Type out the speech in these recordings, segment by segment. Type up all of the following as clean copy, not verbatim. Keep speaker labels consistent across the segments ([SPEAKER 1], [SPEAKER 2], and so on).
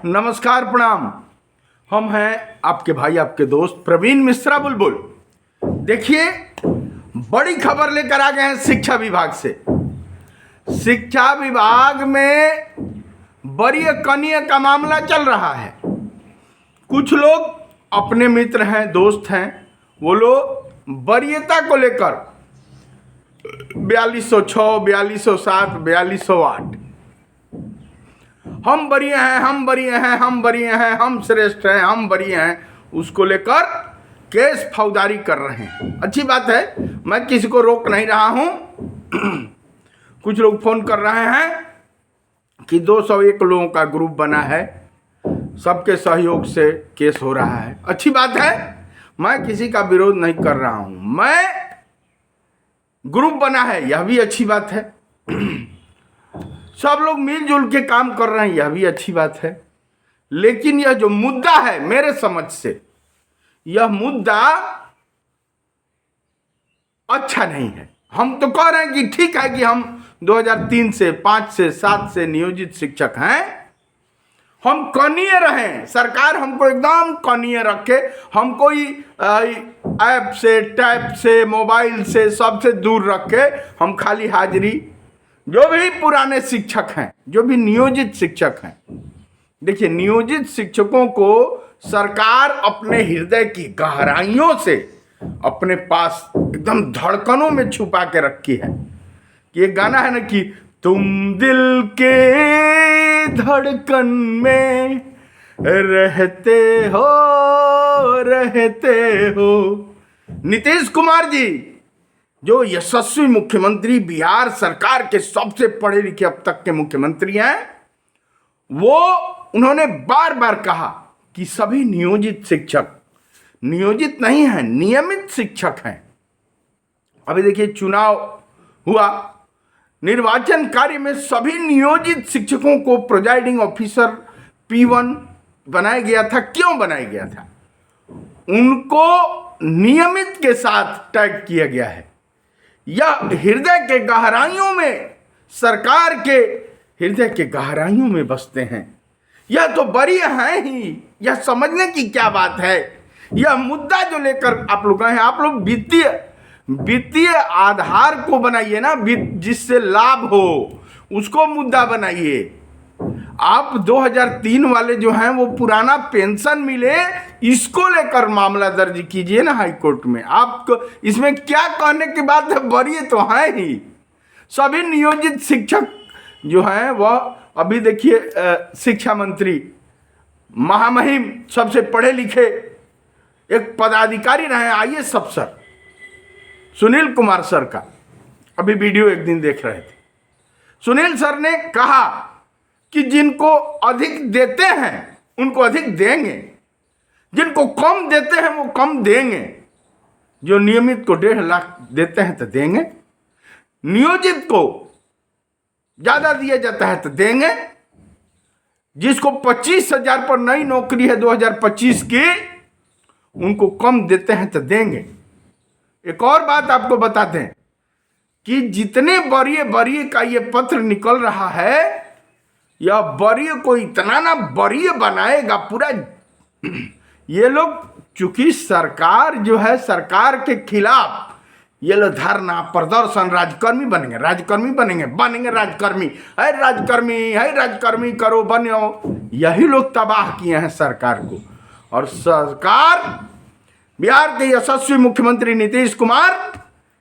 [SPEAKER 1] नमस्कार, प्रणाम। हम हैं आपके भाई, आपके दोस्त प्रवीण मिश्रा बुलबुल। देखिए, बड़ी खबर लेकर आ गए हैं शिक्षा विभाग से। शिक्षा विभाग में वरीय कनीय का मामला चल रहा है। कुछ लोग अपने मित्र हैं, दोस्त हैं, वो लोग वरीयता को लेकर 4206, 4207, 4208 हम वरीय हैं, हम वरीय हैं, हम वरीय हैं, हम श्रेष्ठ हैं, हम वरीय हैं, उसको लेकर केस फौजदारी कर रहे हैं। अच्छी बात है, मैं किसी को रोक नहीं रहा हूं। कुछ लोग फोन कर रहे हैं कि 201 लोगों का ग्रुप बना है, सबके सहयोग से केस हो रहा है। अच्छी बात है, मैं किसी का विरोध नहीं कर रहा हूं। मैं ग्रुप बना है, यह भी अच्छी बात है। सब लोग मिलजुल के काम कर रहे हैं, यह भी अच्छी बात है। लेकिन यह जो मुद्दा है, मेरे समझ से यह मुद्दा अच्छा नहीं है। हम तो कह रहे हैं कि ठीक है कि हम 2003 से 5 से 7 से नियोजित शिक्षक हैं, हम कनीय रहें, सरकार हमको एकदम कनीय रखे, हम कोई ऐप से, टैब से, मोबाइल से, सबसे दूर रखे। हम खाली हाजिरी, जो भी पुराने शिक्षक हैं, जो भी नियोजित शिक्षक हैं, देखिए, नियोजित शिक्षकों को सरकार अपने हृदय की गहराइयों से अपने पास एकदम धड़कनों में छुपा के रखी है। कि एक गाना है ना कि तुम दिल के धड़कन में रहते हो। नीतीश कुमार जी, जो यशस्वी मुख्यमंत्री, बिहार सरकार के सबसे पढ़े लिखे अब तक के मुख्यमंत्री हैं, वो उन्होंने बार बार कहा कि सभी नियोजित शिक्षक, नियोजित नहीं हैं, नियमित शिक्षक हैं। अभी देखिए, चुनाव हुआ, निर्वाचन कार्य में सभी नियोजित शिक्षकों को प्रिजाइडिंग ऑफिसर P1 बनाया गया था। क्यों बनाया गया था? उनको नियमित के साथ टैग किया गया है। यह हृदय के गहराइयों में, सरकार के हृदय के गहराइयों में बसते हैं। यह तो वरीय है ही, यह समझने की क्या बात है। यह मुद्दा जो लेकर आप लोग हैं, आप लोग वित्तीय आधार को बनाइए ना, जिससे लाभ हो, उसको मुद्दा बनाइए। आप 2003 वाले जो हैं, वो पुराना पेंशन मिले, इसको लेकर मामला दर्ज कीजिए ना हाई कोर्ट में। आपको इसमें क्या कहने की बात है? वरीय तो है ही। सभी नियोजित शिक्षक जो हैं, वह अभी देखिए, शिक्षा मंत्री महामहिम, सबसे पढ़े लिखे एक पदाधिकारी रहे, IAS अफसर सुनील कुमार सर का अभी वीडियो एक दिन देख रहे थे। सुनील सर ने कहा कि जिनको अधिक देते हैं उनको अधिक देंगे, जिनको कम देते हैं वो कम देंगे। जो नियमित को 1.5 लाख देते हैं तो देंगे, नियोजित को ज्यादा दिया जाता है तो देंगे, जिसको 25,000 पर नई नौकरी है 2025 की, उनको कम देते हैं तो देंगे। एक और बात आपको बता दें कि जितने वरीय का ये पत्र निकल रहा है, यह वरीय को इतना ना वरीय बनाएगा पूरा। ये लोग, चूंकि सरकार जो है, सरकार के खिलाफ ये लोग धरना, प्रदर्शन, राजकर्मी बनेंगे, राजकर्मी है, राजकर्मी करो, बनो। यही लोग तबाह किए हैं सरकार को। और सरकार, बिहार के यशस्वी मुख्यमंत्री नीतीश कुमार,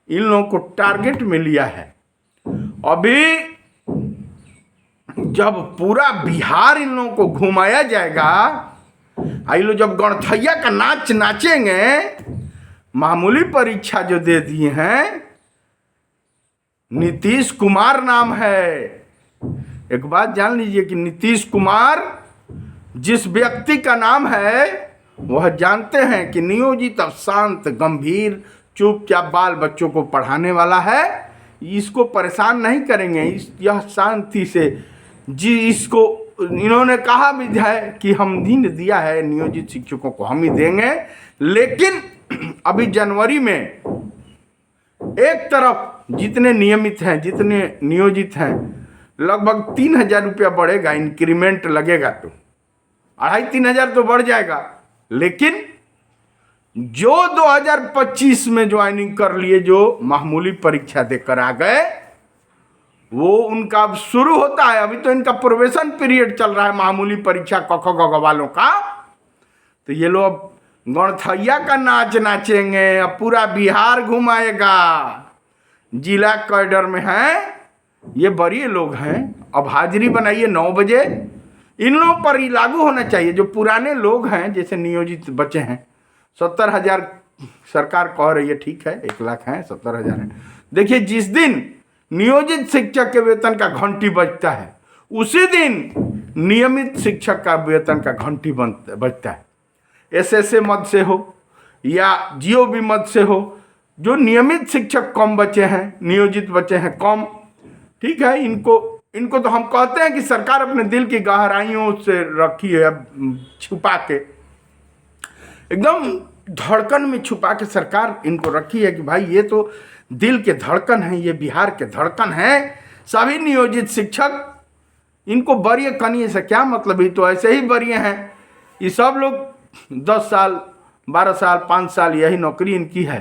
[SPEAKER 1] इन लोगों को टारगेट में लिया है। अभी जब पूरा बिहार इन लोगों को घुमाया जाएगा, आई लोग जब गणथैया का नाच नाचेंगे, मामूली परीक्षा जो दे दिए हैं, नीतीश कुमार नाम है। एक बात जान लीजिए कि नीतीश कुमार जिस व्यक्ति का नाम है, वह जानते हैं कि नियोजित, अब शांत, गंभीर, चुपचाप बाल बच्चों को पढ़ाने वाला है। इसको परेशान नहीं करेंगे, यह शांति से जी। इसको इन्होंने कहा भी है कि हम दिन दिया है नियोजित शिक्षकों को, हम ही देंगे। लेकिन अभी जनवरी में एक तरफ जितने नियमित हैं, जितने नियोजित हैं, लगभग 3,000 रुपया बढ़ेगा, इंक्रीमेंट लगेगा। तो 2,500-3,000 तो बढ़ जाएगा, लेकिन जो 2025 में ज्वाइनिंग कर लिए, जो मामूली परीक्षा देकर आ गए, वो उनका अब शुरू होता है। अभी तो इनका प्रोबेशन पीरियड चल रहा है मामूली परीक्षा क ख ग घ वालों का। तो ये लोग गणथैया का नाच नाचेंगे, अब पूरा बिहार घुमाएगा। जिला कैडर में हैं ये बड़े लोग हैं। अब हाजिरी बनाइए 9 बजे, इन लोगों पर ही लागू होना चाहिए। जो पुराने लोग हैं, जैसे नियोजित बचे हैं, 70,000 सरकार कह रही है, ठीक है, 1 लाख हैं, 70,000 है। देखिए, जिस दिन नियोजित शिक्षक के वेतन का घंटी बजता है, उसी दिन नियमित शिक्षक का वेतन का घंटी बजता है। एसएसए मद से हो या जीओबी मद से हो, जो नियमित शिक्षक कम बचे हैं, नियोजित बचे हैं कम, ठीक है। इनको तो हम कहते हैं कि सरकार अपने दिल की गहराइयों से रखी है, छुपा के, एकदम धड़कन में छुपा के सरकार इनको रखी है कि भाई ये तो दिल के धड़कन है, ये बिहार के धड़कन है। सभी नियोजित शिक्षक, इनको बरिए कनिए से क्या मतलब, ही तो ऐसे ही बरिए हैं। ये सब लोग 10 साल 12 साल 5 साल यही नौकरी इनकी है,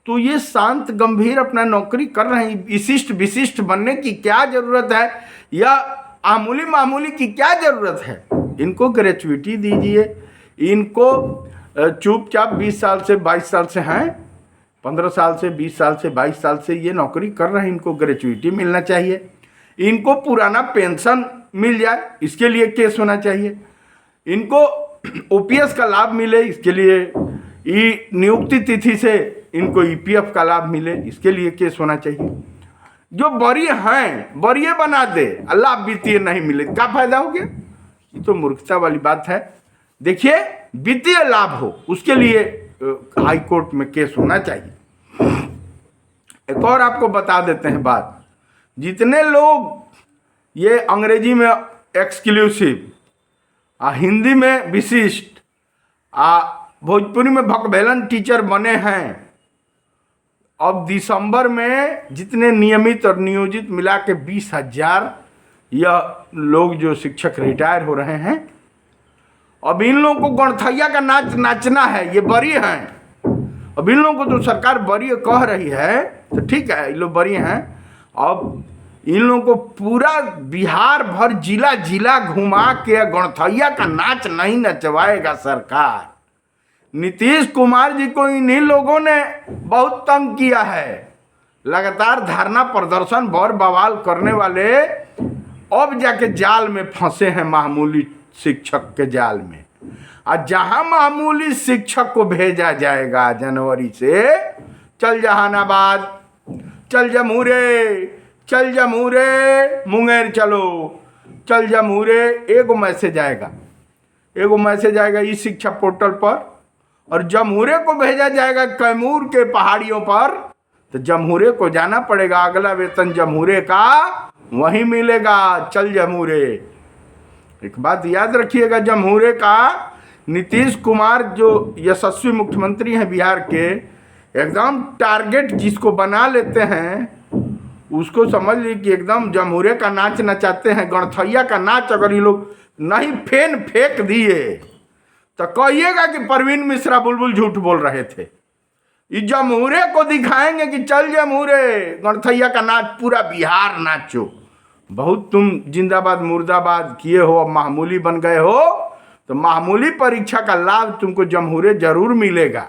[SPEAKER 1] तो ये शांत गंभीर अपना नौकरी कर रहे हैं। विशिष्ट विशिष्ट बनने की क्या जरूरत है, या मामूली की क्या जरूरत है। इनको ग्रेचुइटी दीजिए। इनको चुपचाप 20 साल से 22 साल से हैं, 15 साल से 20 साल से 22 साल से ये नौकरी कर रहे हैं, इनको ग्रेचुइटी मिलना चाहिए। इनको पुराना पेंशन मिल जाए, इसके लिए केस होना चाहिए। इनको ओपीएस का लाभ मिले, इसके लिए नियुक्ति तिथि से इनको ईपीएफ का लाभ मिले, इसके लिए केस होना चाहिए। जो बरिए हैं, बरिए बना दे, लाभ वित्तीय नहीं मिले, क्या फायदा हो गया? ये तो मूर्खता वाली बात है। देखिए, वित्तीय लाभ हो, उसके लिए हाई कोर्ट में केस होना चाहिए। एक और आपको बता देते हैं बात, जितने लोग ये अंग्रेजी में एक्सक्लूसिव, हिंदी में विशिष्ट, भोजपुरी में भकभेलन टीचर बने हैं, अब दिसंबर में जितने नियमित और नियोजित मिला के 20,000 यह लोग जो शिक्षक रिटायर हो रहे हैं, अब इन लोगों को गणथैया का नाच नाचना है। ये बरी हैं, अब इन लोगों को तो सरकार बरी कह रही है, तो ठीक है, ये लोग बरी हैं। अब इन लोगों को पूरा बिहार भर जिला जिला घुमा के गणथैया का नाच नहीं नचवाएगा सरकार। नीतीश कुमार जी को इन्हीं लोगों ने बहुत तंग किया है। लगातार धरना प्रदर्शन और बवाल करने वाले अब जाके जाल में फंसे हैं, मामूली शिक्षक के जाल में। और जहां मामूली शिक्षक को भेजा जाएगा जनवरी से, चल जहानाबाद, चल जमूरे, चल जमूरे, मुंगेर चलो, चल जमूरे, एगो मैसेज आएगा ई शिक्षा पोर्टल पर, और जमूरे को भेजा जाएगा कैमूर के पहाड़ियों पर। तो जमूरे को जाना पड़ेगा, अगला वेतन जमूरे का वहीं मिलेगा। चल जमूरे। एक बात याद रखिएगा, जमूरे का नीतीश कुमार जो यशस्वी मुख्यमंत्री हैं बिहार के, एकदम टारगेट जिसको बना लेते हैं उसको समझ ली कि एकदम जमूरे का नाच नचाते हैं। गणथैया का नाच अगर ये लोग नहीं फेंक दिए तो कहिएगा कि परवीन मिश्रा बुलबुल झूठ बोल रहे थे। इस जमूरे को दिखाएंगे कि चल जमूरे, गणथैया का नाच पूरा बिहार नाचो। बहुत तुम जिंदाबाद मुर्दाबाद किए हो, अब मामूली बन गए हो, तो मामूली परीक्षा का लाभ तुमको जमूरे जरूर मिलेगा।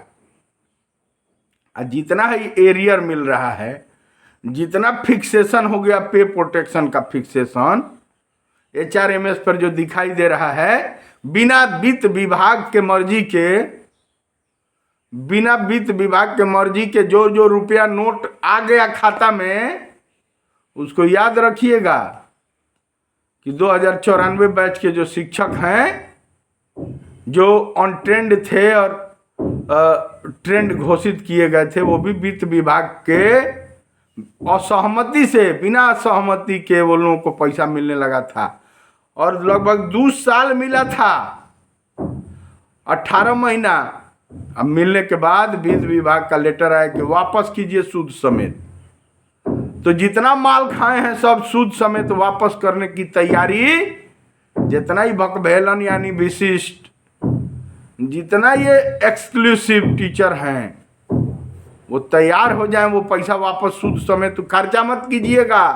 [SPEAKER 1] जितना ही एरियर मिल रहा है, जितना फिक्सेशन हो गया, पे प्रोटेक्शन का फिक्सेशन एचआरएमएस पर जो दिखाई दे रहा है, बिना वित्त विभाग के मर्जी के जो रुपया नोट आ गया खाता में, उसको याद रखिएगा कि 2094 बैच के जो शिक्षक हैं, जो ऑन ट्रेंड थे और ट्रेंड घोषित किए गए थे, वो भी वित्त विभाग के असहमति से, बिना सहमति के वो लोगों को पैसा मिलने लगा था। और लगभग 2 साल मिला था, 18 महीना। अब मिलने के बाद वित्त विभाग का लेटर आया कि वापस कीजिए सूद समेत। तो जितना माल खाए हैं सब सूद समेत वापस करने की तैयारी जितना ही बकबेलन यानी विशिष्ट, जितना ये एक्सक्लूसिव टीचर हैं वो तैयार हो जाएं, वो पैसा वापस सूद समेत तो खर्चा मत कीजिएगा,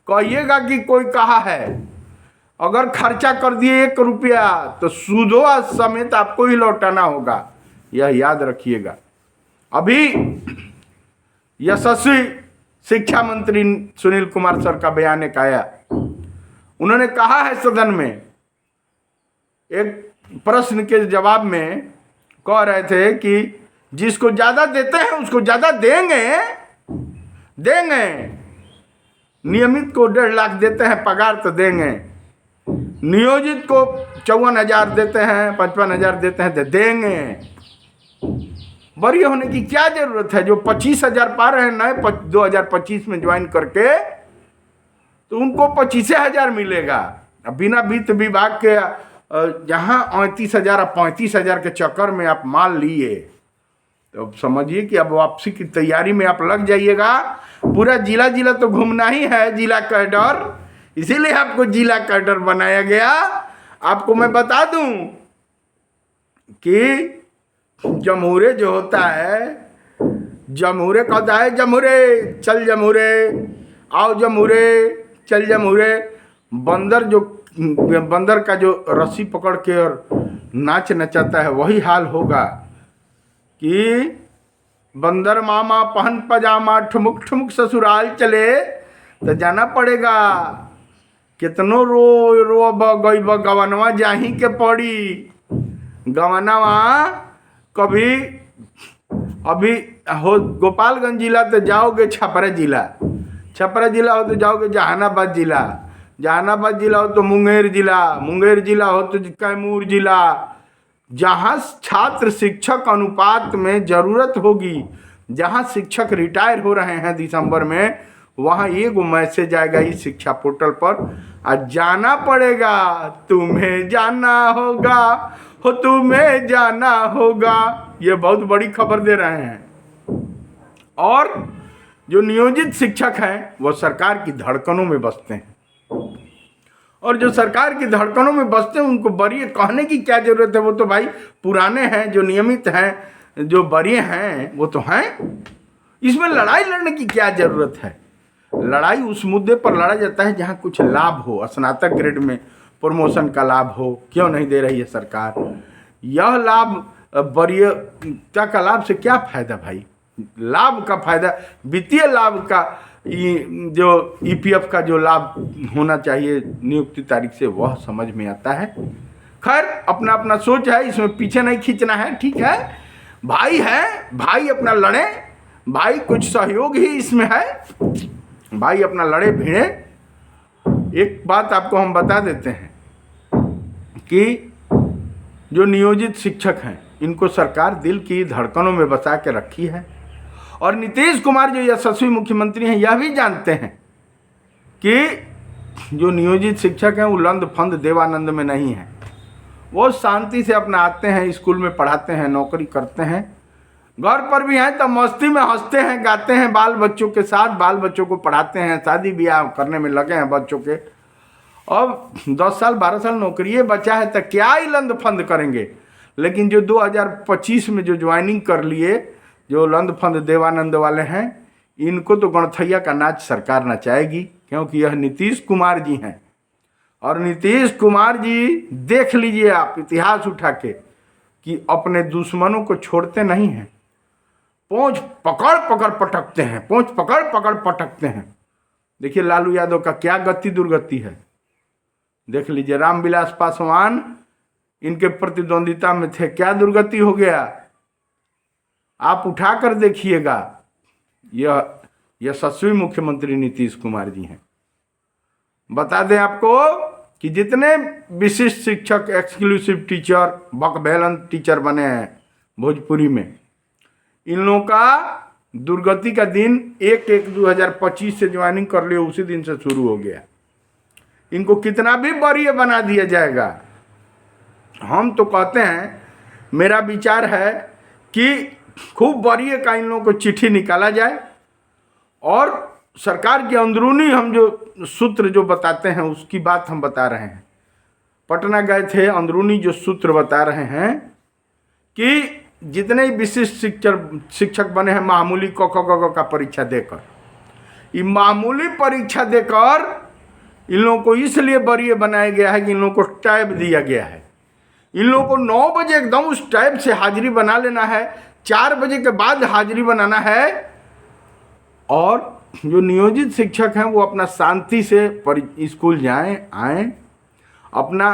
[SPEAKER 1] कहिएगा कि कोई कहा है। अगर खर्चा कर दिए 1 रुपया तो सूदों समेत आपको ही लौटाना होगा, यह याद रखिएगा। अभी यशस्वी शिक्षा मंत्री सुनील कुमार सर का बयान एक आया, उन्होंने कहा है सदन में एक प्रश्न के जवाब में कह रहे थे कि जिसको ज्यादा देते हैं उसको ज्यादा देंगे, नियमित को 1.5 लाख देते हैं पगार तो देंगे, नियोजित को 54,000 देते हैं, 55,000 देते हैं तो देंगे। बड़ी होने की क्या जरूरत है? जो 25,000 पा रहे हैं नए 2025 में ज्वाइन करके, तो उनको 25,000 मिलेगा। बिना वित्त विभाग के जहां 38,000 और 35,000 के चक्कर में आप मान लिए, तो समझिए कि अब वापसी की तैयारी में आप लग जाइएगा। पूरा जिला तो घूमना ही है, जिला कैडर, इसीलिए आपको जिला कैडर बनाया गया। आपको मैं बता दूं कि जमूरे जो होता है, जमूरे कहता है जमूरे चल जमूरे, आओ जमूरे चल जमूरे। बंदर का जो रस्सी पकड़ के और नाच नचाता है, वही हाल होगा कि बंदर मामा पहन पजामा ठुमुक ठुमुक ससुराल चले, तो जाना पड़ेगा। कितनो रो गई गवनवा जाही के पड़ी, गवनवा कभी अभी हो गोपालगंज जिला तो जाओगे छपरा जिला हो तो जाओगे जहानाबाद जिला हो तो मुंगेर जिला हो तो कैमूर जिला। जहाँ छात्र शिक्षक अनुपात में ज़रूरत होगी, जहाँ शिक्षक रिटायर हो रहे हैं दिसंबर में, वहाँ एक मैसेज आएगा इस शिक्षा पोर्टल पर, आज जाना पड़ेगा, तुम्हें जाना होगा हो, तुम्हें जाना होगा। ये बहुत बड़ी खबर दे रहे हैं। और जो नियोजित शिक्षक हैं वो सरकार की धड़कनों में बसते हैं, और जो सरकार की धड़कनों में बसते हैं उनको बरिए कहने की क्या जरूरत है? वो तो भाई पुराने हैं, जो नियमित हैं, जो बरिए हैं वो तो हैं। इसमें लड़ाई लड़ने की क्या जरूरत है? लड़ाई उस मुद्दे पर लड़ा जाता है जहां कुछ लाभ हो, स्नातक ग्रेड में प्रमोशन का लाभ हो। क्यों नहीं दे रही है सरकार? यह लाभ वरीयता का लाभ से क्या फायदा भाई? लाभ का फायदा, वित्तीय लाभ का, जो ईपीएफ का जो लाभ होना चाहिए नियुक्ति तारीख से, वह समझ में आता है। खैर, अपना अपना सोच है, इसमें पीछे नहीं खींचना है, ठीक है। भाई है, भाई अपना लड़े, भाई कुछ सहयोग ही इसमें है, भाई अपना लड़े भिड़े। एक बात आपको हम बता देते हैं कि जो नियोजित शिक्षक हैं इनको सरकार दिल की धड़कनों में बसा के रखी है, और नीतीश कुमार जो यशस्वी मुख्यमंत्री हैं यह भी जानते हैं कि जो नियोजित शिक्षक हैं वो लंद फंद देवानंद में नहीं है। वो शांति से अपना आते हैं, स्कूल में पढ़ाते हैं, नौकरी करते हैं, घर पर भी हैं तो मस्ती में हंसते हैं, गाते हैं बाल बच्चों के साथ, बाल बच्चों को पढ़ाते हैं, शादी ब्याह करने में लगे हैं बच्चों के। अब 10 साल 12 साल नौकरी बचा है तो क्या ही लंद फंद करेंगे। लेकिन जो 2025 में जो ज्वाइनिंग कर लिए, जो लंद फंद देवानंद वाले हैं, इनको तो गणथैया का नाच सरकार नचाएगी, क्योंकि यह नीतीश कुमार जी हैं। और नीतीश कुमार जी देख लीजिए आप इतिहास उठा के कि अपने दुश्मनों को छोड़ते नहीं हैं, पोंछ पकड़ पकड़ पटकते हैं, पोंछ पकड़ पकड़ पटकते हैं। देखिए लालू यादव का क्या गति दुर्गति है, देख लीजिए। रामविलास पासवान इनके प्रतिद्वंदिता में थे, क्या दुर्गति हो गया, आप उठा कर देखिएगा। यह यशस्वी मुख्यमंत्री नीतीश कुमार जी हैं। बता दें आपको कि जितने विशिष्ट शिक्षक, एक्सक्लूसिव टीचर, बकबेलन टीचर बने हैं भोजपुरी में, इन लोगों का दुर्गति का दिन 1/1/2025 से ज्वाइनिंग कर लिए उसी दिन से शुरू हो गया। इनको कितना भी वरीय बना दिया जाएगा, हम तो कहते हैं, मेरा विचार है कि खूब वरीय का इन लोगों को चिट्ठी निकाला जाए, और सरकार के अंदरूनी हम जो सूत्र जो बताते हैं उसकी बात हम बता रहे हैं। पटना गए थे, अंदरूनी जो सूत्र बता रहे हैं कि जितने विशिष्ट शिक्षक बने हैं मामूली क का परीक्षा देकर, ये मामूली परीक्षा देकर इन लोगों को इसलिए वरीय बनाया गया है कि इन लोगों को टाइप दिया गया है। इन लोगों को 9 बजे एकदम उस टाइप से हाजिरी बना लेना है, 4 बजे के बाद हाजिरी बनाना है। और जो नियोजित शिक्षक हैं वो अपना शांति से स्कूल जाएं आएँ, अपना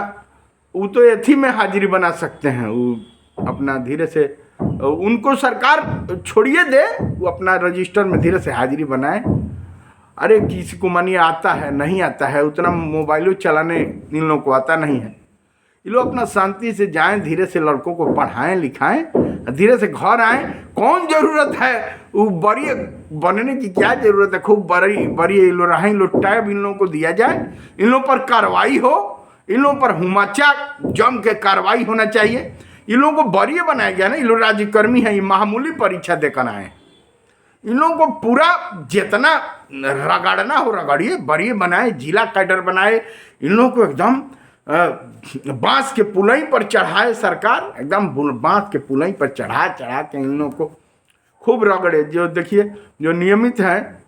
[SPEAKER 1] वो तो एथी में हाजिरी बना सकते हैं, वो अपना धीरे से उनको सरकार छोड़िए दे, वो अपना रजिस्टर में धीरे से हाजिरी बनाए। अरे किसी को मानिए आता है नहीं आता है, उतना मोबाइलों चलाने इन लोगों को आता नहीं है। ये लोग अपना शांति से जाएं, धीरे से लड़कों को पढ़ाएं लिखाएं, धीरे से घर आएं। कौन जरूरत है वो बड़ी बनने की, क्या जरूरत है? खूब बड़ी इन लोग रहें, इन लोग टाइप इन लोगों को दिया जाए, इन लोगों पर कार्रवाई हो, इन लोगों पर हुमाचा जम के कार्रवाई होना चाहिए। इन लोगों को बरीय बनाया गया ना, इन लोग राज्यकर्मी हैं, ये मामूली परीक्षा देकर आए। इन लोगों को पूरा जितना रगड़ना हो रगड़िए, बरीय बनाए, जिला कैडर बनाए। इन लोगों को एकदम बांस के पुलई पर चढ़ाए सरकार, एकदम बांस के पुलई पर चढ़ा के इन लोगों को खूब रगड़े। जो देखिए जो नियमित हैं,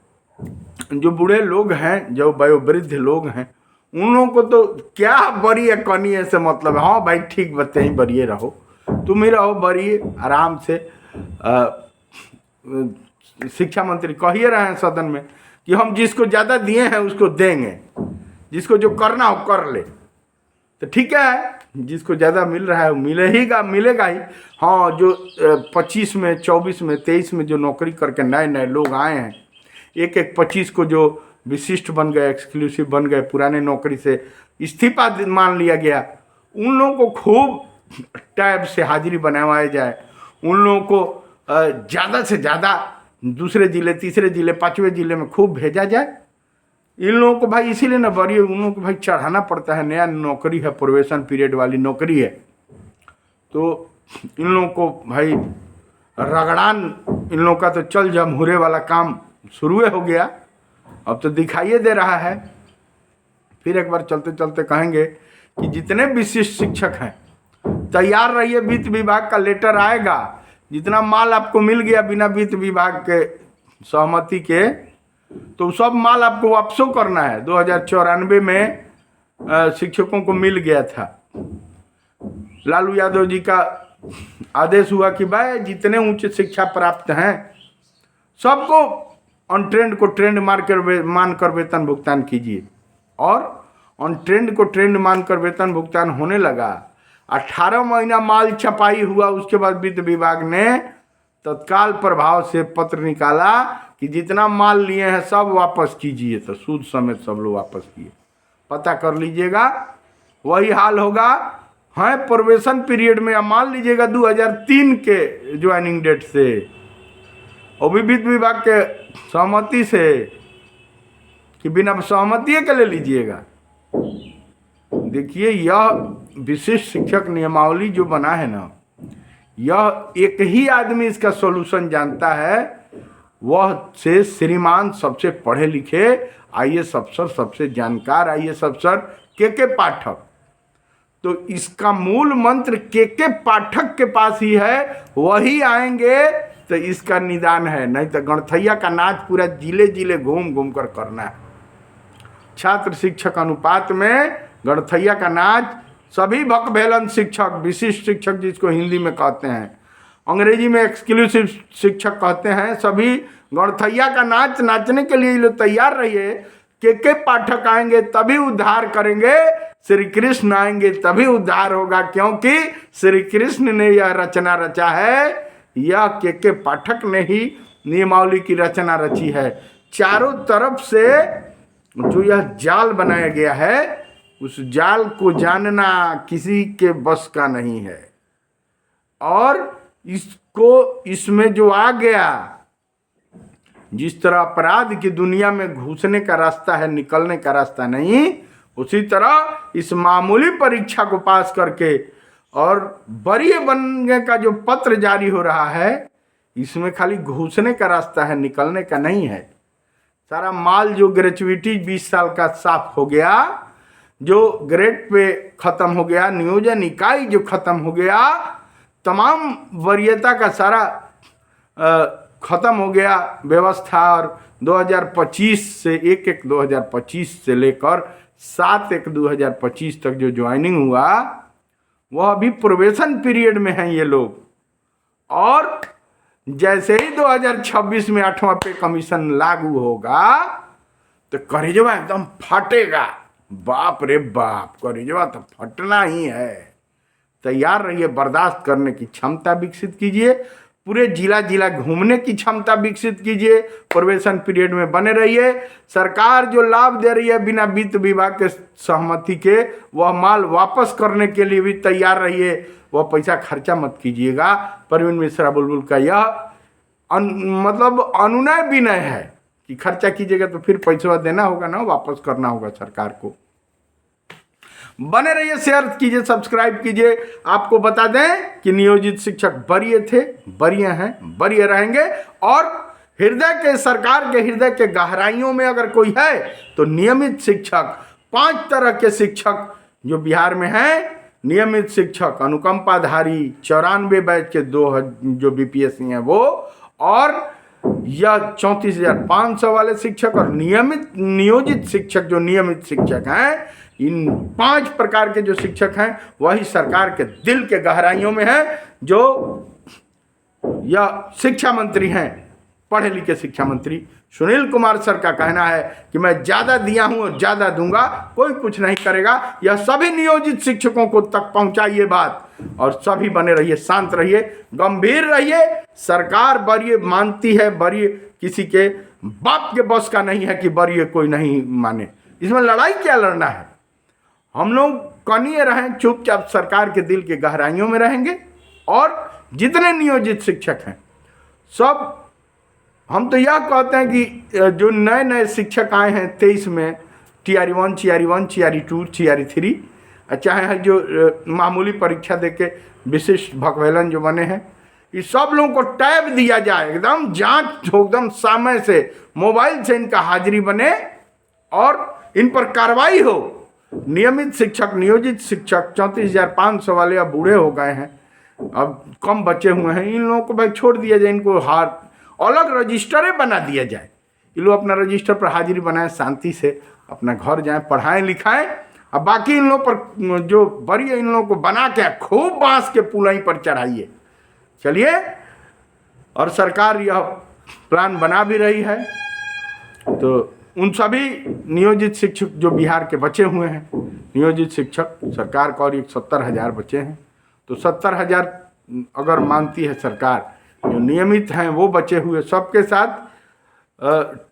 [SPEAKER 1] जो बूढ़े लोग हैं, जो वयोवृद्ध लोग हैं, उन लोगों को तो क्या बरीय करनी से मतलब है। हाँ भाई ठीक बताइए, बरीय रहो, तुम ही रहो बरीय आराम से। शिक्षा मंत्री कह ही रहे हैं सदन में कि हम जिसको ज़्यादा दिए हैं उसको देंगे, जिसको जो करना हो कर ले। तो ठीक है, जिसको ज़्यादा मिल रहा है वो मिलेगा ही। हाँ, जो 25 में 24 में 23 में जो नौकरी करके नए लोग आए हैं, एक 25 को जो विशिष्ट बन गए, एक्सक्लूसिव बन गए, पुराने नौकरी से इस्तीफा मान लिया गया, उन लोगों को खूब टैब से हाजिरी बनवाया जाए। उन लोगों को ज़्यादा से ज़्यादा दूसरे ज़िले, तीसरे ज़िले, 5वें ज़िले में खूब भेजा जाए। इन लोगों को भाई इसीलिए ना बड़ी, उन लोगों को भाई चढ़ाना पड़ता है, नया नौकरी है, प्रोबेशन पीरियड वाली नौकरी है, तो इन लोगों को भाई रगड़ान, इन लोगों का तो चल जमहुरे वाला काम शुरू हो गया, अब तो दिखाइए दे रहा है। फिर एक बार चलते चलते कहेंगे कि जितने विशिष्ट शिक्षक हैं तैयार रहिए, वित्त विभाग का लेटर आएगा। जितना माल आपको मिल गया बिना वित्त विभाग के सहमति के, तो सब माल आपको वापसों करना है। 2094 में शिक्षकों को मिल गया था। लालू यादव जी का आदेश हुआ कि भाई जितने उच्च शिक्षा प्राप्त हैं सबको अनट्रेंड को ट्रेंड मानकर वेतन भुगतान कीजिए। और अनट्रेंड को ट्रेंड मानकर वेतन भुगतान होने लगा। 18 महीना माल छपाई हुआ, उसके बाद वित्त विभाग ने तत्काल प्रभाव से पत्र निकाला कि जितना माल लिए हैं सब वापस कीजिए। तो सूद समेत सब लोग वापस किए। पता कर लीजिएगा, वही हाल होगा है प्रोबेशन पीरियड में। मान लीजिएगा 2003 के ज्वाइनिंग डेट से, और भी वित्त विभाग के सहमति से, कि बिना सहमति के ले लीजिएगा। देखिए, यह विशिष्ट शिक्षक नियमावली जो बना है ना, यह एक ही आदमी इसका सॉल्यूशन जानता है, वह से श्रीमान सबसे पढ़े लिखे आईएएस अफसर, सबसे जानकार आईएएस अफसर के पाठक। तो इसका मूल मंत्र के पाठक के पास ही है, वही आएंगे तो इसका निदान है। नहीं तो गणथैया का नाच पूरा जिले जिले घूम घूम कर करना है। छात्र शिक्षक अनुपात में गणथैया का नाच सभी भकभेलन शिक्षक, विशिष्ट शिक्षक जिसको हिंदी में कहते हैं, अंग्रेजी में एक्सक्लूसिव शिक्षक कहते हैं, सभी गणथैया का नाच नाचने के लिए लोग तैयार रहिए। के पाठक आएंगे तभी उद्धार करेंगे, श्री कृष्ण आएंगे तभी उद्धार होगा, क्योंकि श्री कृष्ण ने यह रचना रचा है। यह के पाठक ने ही नियमावली की रचना रची है। चारों तरफ से जो यह जाल बनाया गया है, उस जाल को जानना किसी के बस का नहीं है। और इसको, इसमें जो आ गया, जिस तरह अपराध की दुनिया में घुसने का रास्ता है, निकलने का रास्ता नहीं, उसी तरह इस मामूली परीक्षा को पास करके और वरीय बनने का जो पत्र जारी हो रहा है, इसमें खाली घुसने का रास्ता है, निकलने का नहीं है। सारा माल जो ग्रेचुइटी 20 साल का साफ हो गया, जो ग्रेड पे खत्म हो गया, नियोजन इकाई जो खत्म हो गया, तमाम वरीयता का सारा खत्म हो गया व्यवस्था। और 2025 से 1/1/2025 से लेकर 7/1/2025 तक जो ज्वाइनिंग हुआ वह अभी प्रोबेशन पीरियड में हैं ये लोग। और जैसे ही 2026 में 8वां पे कमीशन लागू होगा तो करेजवा एकदम फटेगा। बाप रे बाप, करेजवा तो फटना ही है। तैयार रहिए, बर्दाश्त करने की क्षमता विकसित कीजिए, पूरे जिला जिला घूमने की क्षमता विकसित कीजिए, प्रोबेशन पीरियड में बने रहिए। सरकार जो लाभ दे रही है बिना वित्त विभाग के सहमति के, वह माल वापस करने के लिए भी तैयार रहिए, वह पैसा खर्चा मत कीजिएगा। परवीन मिश्रा बुलबुल का यह मतलब अनुनय विनय है कि खर्चा कीजिएगा तो फिर पैसा देना होगा ना, वापस करना होगा सरकार को। बने रहिए, शेयर कीजिए, सब्सक्राइब कीजिए। आपको बता दें कि नियोजित शिक्षक वरीय थे, वरीय हैं, वरीय रहेंगे। और हृदय के, सरकार के हृदय के गहराइयों में अगर कोई है तो नियमित शिक्षक, 5 तरह के शिक्षक जो बिहार में हैं। नियमित शिक्षक, अनुकंपाधारी, 94 बैच के 2 जो बीपीएससी हैं वो, और यह 34,500 वाले शिक्षक, और नियोजित शिक्षक जो नियमित शिक्षक हैं। इन 5 प्रकार के जो शिक्षक हैं वही सरकार के दिल के गहराइयों में हैं, जो यह शिक्षा मंत्री हैं, पढ़े लिखे शिक्षा मंत्री सुनील कुमार सर का कहना है कि मैं ज़्यादा दिया हूँ और ज़्यादा दूंगा, कोई कुछ नहीं करेगा। यह सभी नियोजित शिक्षकों को तक पहुँचाइए बात, और सभी बने रहिए, शांत रहिए, गंभीर रहिए। सरकार वरीय मानती है, वरीय किसी के बाप के बस का नहीं है कि वरीय कोई नहीं माने। इसमें लड़ाई क्या लड़ना है? हम लोग कनिए रहें, चुपचाप सरकार के दिल के गहराइयों में रहेंगे। और जितने नियोजित शिक्षक हैं सब, हम तो यह कहते हैं कि जो नए नए शिक्षक आए हैं 23 में, TR1, CRE1, CRE2, CRE3, चाहे जो मामूली परीक्षा देके विशिष्ट भकवेलन जो बने हैं, इस सब लोगों को टैब दिया जाए, एकदम जांच हो, एकदम समय से मोबाइल से इनका हाजिरी बने और इन पर कार्रवाई हो। नियमित शिक्षक, नियोजित शिक्षक 34,500 वाले अब बूढ़े हो गए हैं, अब कम बचे हुए हैं, इन लोगों को भाई छोड़ दिया जाए, इनको अलग रजिस्टरें बना दिया जाए। ये लोग अपना रजिस्टर पर हाजिरी बनाएं, शांति से अपना घर जाएं, पढ़ाएं लिखाएं। अब बाकी इन लोगों पर जो वरीय, इन लोगों को बना के खूब बांस के पुलाई पर चढ़ाइए। चलिए, और सरकार यह प्लान बना भी रही है। तो उन सभी नियोजित शिक्षक जो बिहार के बचे हुए हैं, नियोजित शिक्षक सरकार का, और 70,000 बचे हैं, तो 70,000 अगर मानती है सरकार, जो नियमित हैं वो बचे हुए, सबके साथ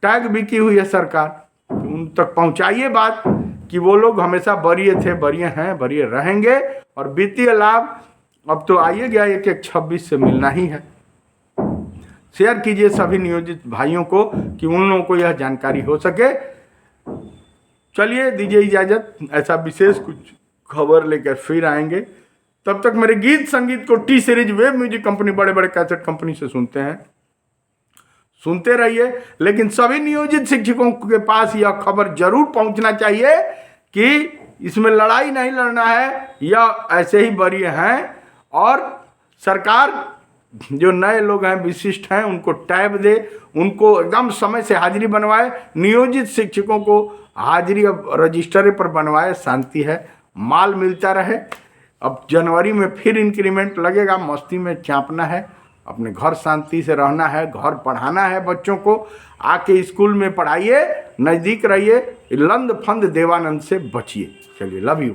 [SPEAKER 1] टैग भी की हुई है सरकार। उन तक पहुंचाइए बात कि वो लोग हमेशा वरीय थे, वरीय हैं, वरीय रहेंगे। और वित्तीय लाभ अब तो आइए गया, 1/1/26 से मिलना ही है। शेयर कीजिए सभी नियोजित भाइयों को कि उन लोगों को यह जानकारी हो सके। चलिए, दीजिए इजाज़त, ऐसा विशेष कुछ खबर लेकर फिर आएंगे। तब तक मेरे गीत संगीत को T series web music company, बड़े बड़े कैसेट कंपनी से सुनते हैं, सुनते रहिए। लेकिन सभी नियोजित शिक्षकों के पास यह खबर जरूर पहुंचना चाहिए कि इसमें लड़ाई नहीं लड़ना है, यह ऐसे ही वरीय हैं। और सरकार जो नए लोग हैं, विशिष्ट हैं, उनको टैब दे, उनको एकदम समय से हाजिरी बनवाए। नियोजित शिक्षकों को हाजिरी अब रजिस्टर पर बनवाए, शांति है, माल मिलता रहे। अब जनवरी में फिर इंक्रीमेंट लगेगा, मस्ती में चाँपना है, अपने घर शांति से रहना है, घर पढ़ाना है, बच्चों को आके स्कूल में पढ़ाइए, नज़दीक रहिए, लंद फंद देवानंद से बचिए। चलिए, लव यू।